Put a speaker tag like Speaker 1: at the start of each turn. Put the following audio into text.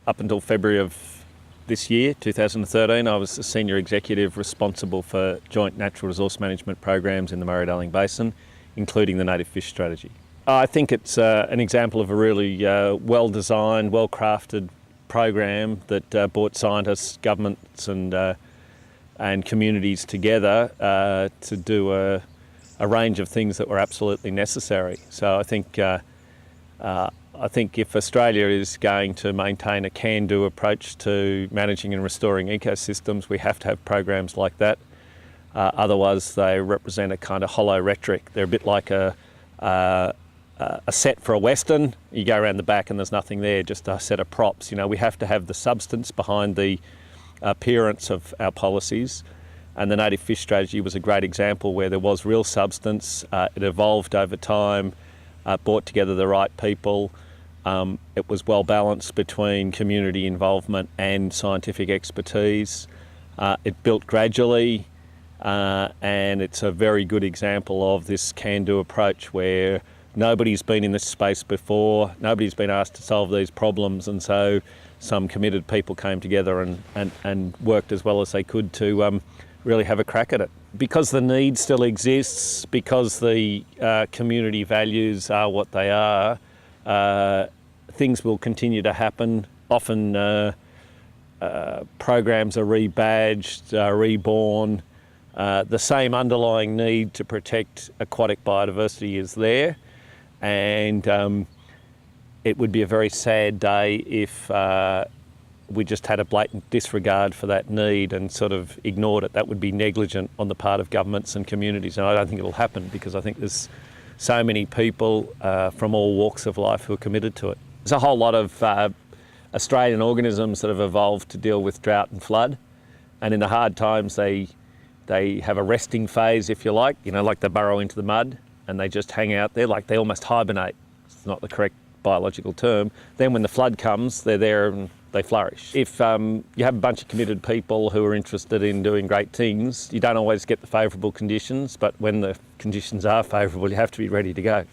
Speaker 1: Up until February of this year, 2013, I was the senior executive responsible for joint natural resource management programs in the Murray-Darling Basin, including the native fish strategy. I think it's an example of a really well-designed, well-crafted program that brought scientists, governments and communities together to do a range of things that were absolutely necessary. So I think if Australia is going to maintain a can-do approach to managing and restoring ecosystems, we have to have programs like that. Otherwise, they represent a kind of hollow rhetoric. They're a bit like a set for a Western. You go around the back and there's nothing there, just a set of props. You know, we have to have the substance behind the appearance of our policies. And the native fish strategy was a great example where there was real substance. It evolved over time, brought together the right people. It was well balanced between community involvement and scientific expertise. It built gradually, and it's a very good example of this can-do approach where nobody's been in this space before, nobody's been asked to solve these problems, and so some committed people came together and worked as well as they could to really have a crack at it. Because the need still exists, because the community values are what they are, things will continue to happen. Often programs are rebadged, reborn. The same underlying need to protect aquatic biodiversity is there, and it would be a very sad day if we just had a blatant disregard for that need and sort of ignored it. That would be negligent on the part of governments and communities, and I don't think it'll happen because I think there's so many people from all walks of life who are committed to it. There's a whole lot of Australian organisms that have evolved to deal with drought and flood, and in the hard times they have a resting phase, if you like, like they burrow into the mud and they just hang out there, like they almost hibernate. It's not the correct biological term. Then when the flood comes, they're there and they flourish. If you have a bunch of committed people who are interested in doing great things, you don't always get the favourable conditions, but when the conditions are favourable, you have to be ready to go.